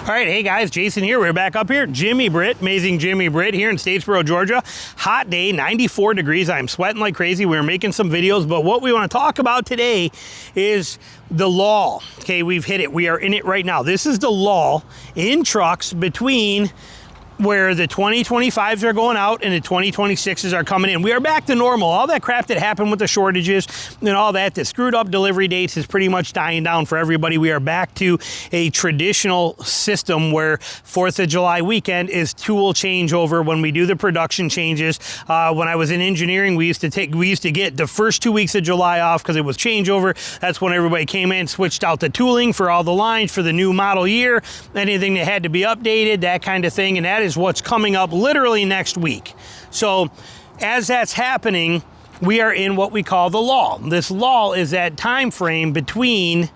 All right, hey guys, Jason here. We're back up here. Jimmy Britt, amazing Jimmy Britt here in Statesboro, Georgia. Hot day, 94 degrees. I'm sweating like crazy. We're making some videos, but what we want to talk about today is the lull. Okay, we've hit it. We are in it right now. This is the lull in trucks between where the 2025s are going out and the 2026s are coming in. We are back to normal. All that crap that happened with the shortages and all that screwed up delivery dates is pretty much dying down for everybody. We are back to a traditional system where 4th of July weekend is tool changeover when we do the production changes. When I was in engineering, we used to get the first 2 weeks of July off because it was changeover. That's when everybody came in, switched out the tooling for all the lines for the new model year, anything that had to be updated, that kind of thing. And that is what's coming up literally next week. So as that's happening, we are in what we call the lull. This lull is that time frame between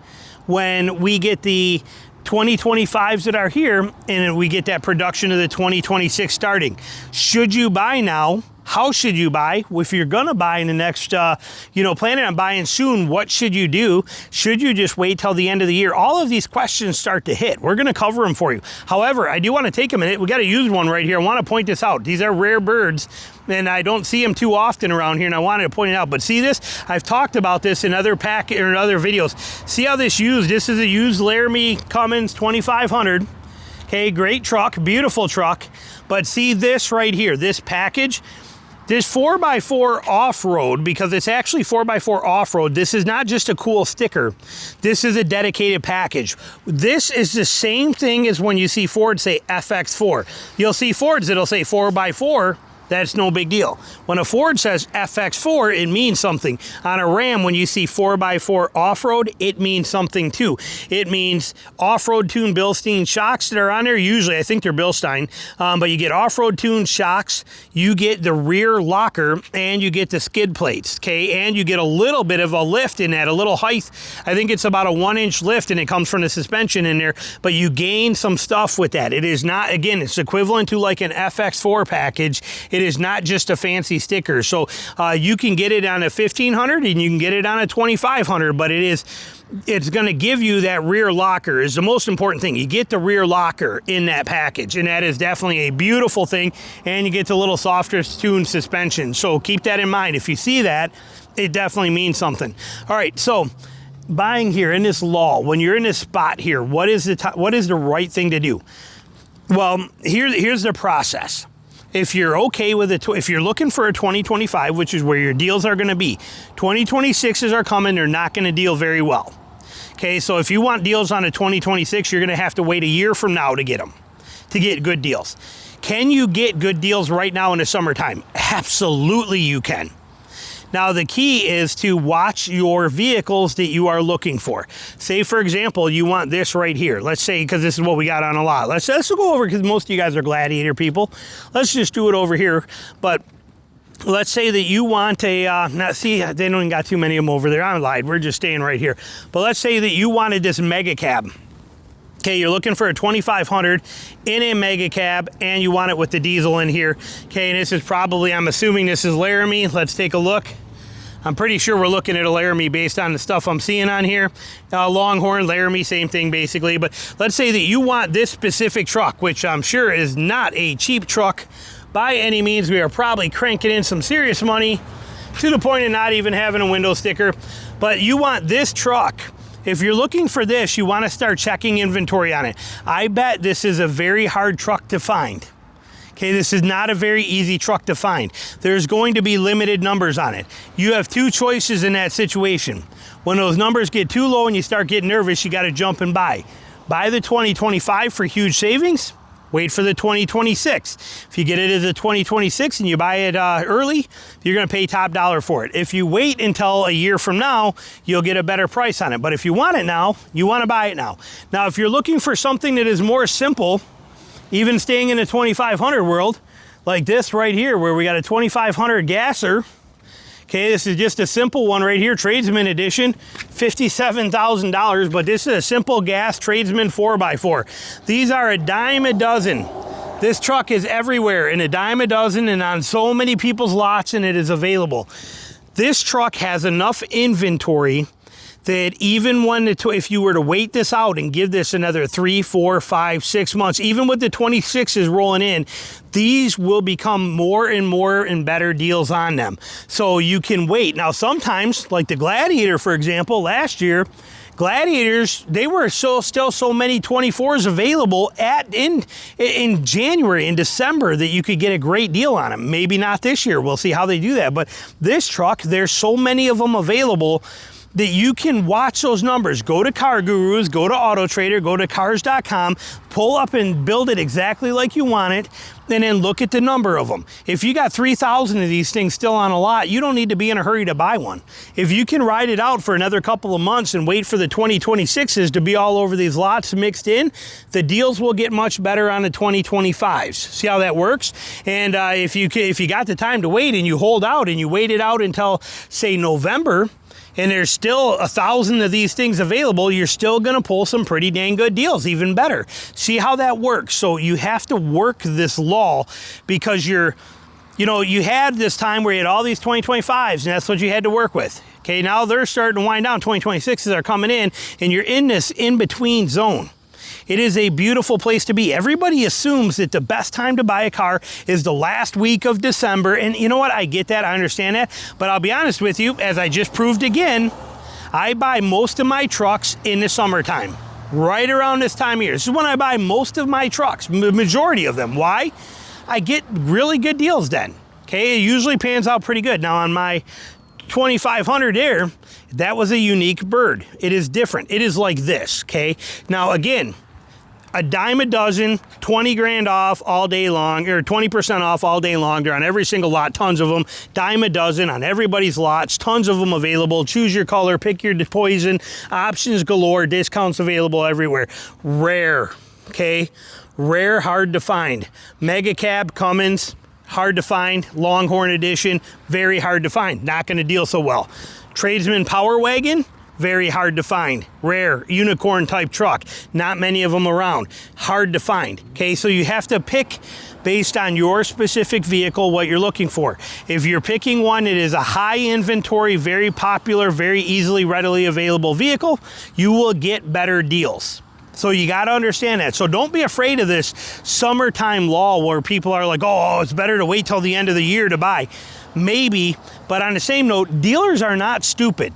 when we get the 2025s that are here and we get that production of the 2026 starting. Should you buy now? How should you buy? If you're gonna buy in the next, planning on buying soon, what should you do? Should you just wait till the end of the year? All of these questions start to hit. We're gonna cover them for you. However, I do wanna take a minute. We got a used one right here. I wanna point this out. These are rare birds and I don't see them too often around here and I wanted to point it out. But see this? I've talked about this in other videos. See how this is a used Laramie Cummins 2500. Okay, great truck, beautiful truck. But see this right here, this package, this 4x4 off-road, because it's actually 4x4 off-road, this is not just a cool sticker. This is a dedicated package. This is the same thing as when you see Ford say FX4. You'll see Fords that'll say 4x4. That's no big deal. When a Ford says FX4, it means something. On a Ram, when you see 4x4 off-road, it means something too. It means off-road tuned Bilstein shocks that are on there. Usually, I think they're Bilstein, but you get off-road tuned shocks, you get the rear locker, and you get the skid plates, okay? And you get a little bit of a lift in that, a little height. I think it's about a 1-inch lift, and it comes from the suspension in there, but you gain some stuff with that. It is not, again, it's equivalent to like an FX4 package. It is not just a fancy sticker. So you can get it on a 1500 and you can get it on a 2500, but it's going to give you that rear locker is the most important thing. You get the rear locker in that package, and that is definitely a beautiful thing, and you get the little softer tuned suspension. So keep that in mind. If you see that, it definitely means something. All right, so buying here in this lull, when you're in this spot here, what is the right thing to do? Well, here's the process. If you're okay with it, if you're looking for a 2025, which is where your deals are going to be, 2026s are coming, they're not going to deal very well. Okay, so if you want deals on a 2026, you're going to have to wait a year from now to get them, to get good deals. Can you get good deals right now in the summertime? Absolutely you can. Now, the key is to watch your vehicles that you are looking for. Say, for example, you want this right here. Let's say, because this is what we got on a lot. Let's go over, because most of you guys are Gladiator people. Let's just do it over here. But let's say that you want a, they don't even got too many of them over there. I lied. We're just staying right here. But let's say that you wanted this mega cab. Okay, you're looking for a 2500 in a mega cab, and you want it with the diesel in here. Okay, and this is probably, I'm assuming this is Laramie. Let's take a look. I'm pretty sure we're looking at a Laramie based on the stuff I'm seeing on here. Longhorn, Laramie, same thing basically. But let's say that you want this specific truck, which I'm sure is not a cheap truck by any means. We are probably cranking in some serious money to the point of not even having a window sticker. But you want this truck. If you're looking for this, you want to start checking inventory on it. I bet this is a very hard truck to find. Okay, this is not a very easy truck to find. There's going to be limited numbers on it. You have two choices in that situation. When those numbers get too low and you start getting nervous, you got to jump and buy. Buy the 2025 for huge savings. Wait for the 2026. If you get it as a 2026 and you buy it early, you're going to pay top dollar for it. If you wait until a year from now, you'll get a better price on it. But if you want it now, you want to buy it now. Now, if you're looking for something that is more simple, even staying in the 2500 world, like this right here, where we got a 2500 gasser. Okay, this is just a simple one right here, Tradesman Edition, $57,000, but this is a simple gas Tradesman 4x4. These are a dime a dozen. This truck is everywhere, in a dime a dozen, and on so many people's lots, and it is available. This truck has enough inventory that even when if you were to wait this out and give this another 3, 4, 5, 6 months, even with the 26s rolling in, these will become more and better deals on them. So you can wait. Now, sometimes, like the Gladiator, for example, last year, Gladiators, they were still so many 24s available in January and December that you could get a great deal on them. Maybe not this year. We'll see how they do that. But this truck, there's so many of them available that you can watch those numbers. Go to Car Gurus, go to Auto Trader, go to cars.com, pull up and build it exactly like you want it, and then look at the number of them. If you got 3,000 of these things still on a lot, you don't need to be in a hurry to buy one. If you can ride it out for another couple of months and wait for the 2026s to be all over these lots mixed in, the deals will get much better on the 2025s. See how that works? And if you got the time to wait and you hold out and you wait it out until, say, November, and there's still 1,000 of these things available, you're still gonna pull some pretty dang good deals, even better. See how that works? So you have to work this lull because you had this time where you had all these 2025s and that's what you had to work with. Okay, now they're starting to wind down, 2026s are coming in, and you're in this in-between zone. It is a beautiful place to be. Everybody assumes that the best time to buy a car is the last week of December. And you know what? I get that. I understand that. But I'll be honest with you, as I just proved again, I buy most of my trucks in the summertime, right around this time of year. This is when I buy most of my trucks, the majority of them. Why? I get really good deals then. Okay, it usually pans out pretty good. Now on my 2500 there, that was a unique bird. It is different. It is like this, okay? Now again, a dime a dozen, 20 grand off all day long, or 20% off all day long. They're on every single lot, tons of them. Dime a dozen on everybody's lots, tons of them available. Choose your color, pick your poison, options galore, discounts available everywhere. Rare, okay? Rare, hard to find. Mega Cab, Cummins, hard to find. Longhorn Edition, very hard to find. Not gonna deal so well. Tradesman Power Wagon, very hard to find. Rare, unicorn type truck. Not many of them around. Hard to find. Okay, so you have to pick based on your specific vehicle what you're looking for. If you're picking one that is a high inventory, very popular, very easily, readily available vehicle, you will get better deals. So you got to understand that. So don't be afraid of this summertime lull where people are like, oh, it's better to wait till the end of the year to buy. Maybe, but on the same note, dealers are not stupid.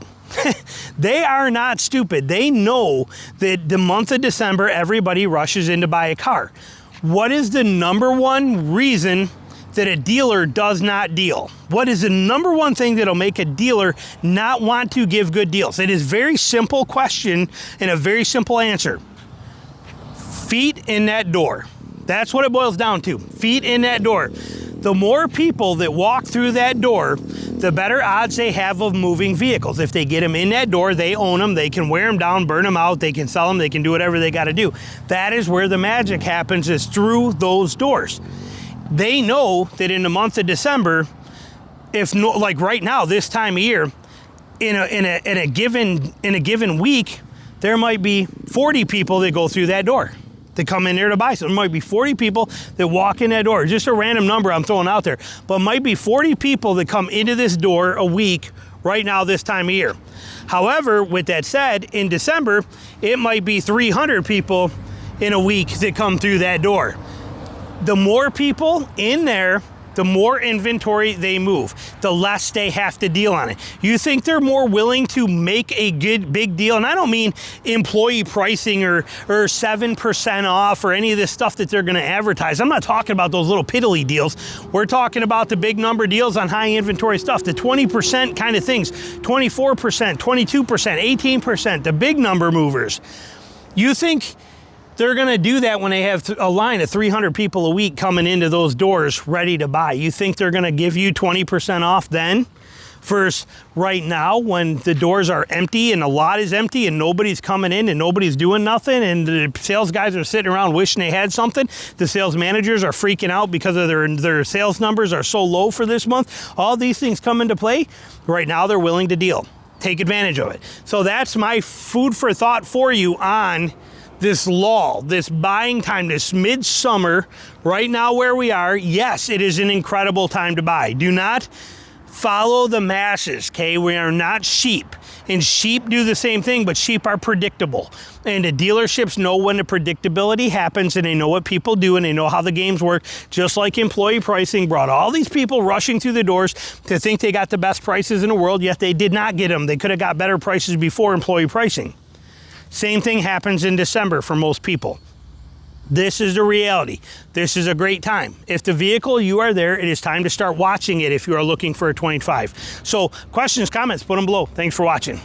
They are not stupid. They know that the month of December, everybody rushes in to buy a car. What is the number one reason that a dealer does not deal? What is the number one thing that'll make a dealer not want to give good deals? It is a very simple question and a very simple answer. Feet in that door. That's what it boils down to. Feet in that door. The more people that walk through that door, the better odds they have of moving vehicles. If they get them in that door, they own them, they can wear them down, burn them out, they can sell them, they can do whatever they got to do. That is where the magic happens, is through those doors. They know that in the month of December, like right now, this time of year, in a given week, there might be 40 people that go through that door. They come in there to buy. So there might be 40 people that walk in that door. Just a random number I'm throwing out there. But might be 40 people that come into this door a week right now this time of year. However, with that said, in December, it might be 300 people in a week that come through that door. The more people in there, the more inventory they move, the less they have to deal on it. You think they're more willing to make a good big deal? And I don't mean employee pricing or 7% off or any of this stuff that they're gonna advertise. I'm not talking about those little piddly deals. We're talking about the big number deals on high inventory stuff, the 20% kind of things, 24%, 22%, 18%, the big number movers. You think they're gonna do that when they have a line of 300 people a week coming into those doors ready to buy? You think they're gonna give you 20% off then? Versus right now when the doors are empty and the lot is empty and nobody's coming in and nobody's doing nothing and the sales guys are sitting around wishing they had something. The sales managers are freaking out because of their sales numbers are so low for this month. All these things come into play. Right now they're willing to deal. Take advantage of it. So that's my food for thought for you on this lull, this buying time, this midsummer, right now where we are. Yes, it is an incredible time to buy. Do not follow the masses, okay? We are not sheep. And sheep do the same thing, but sheep are predictable. And the dealerships know when the predictability happens, and they know what people do, and they know how the games work. Just like employee pricing brought all these people rushing through the doors to think they got the best prices in the world, yet they did not get them. They could have got better prices before employee pricing. Same thing happens in December for most people. This is the reality. This is a great time. If the vehicle, you are there, it is time to start watching it if you are looking for a 25. So questions, comments, put them below. Thanks for watching.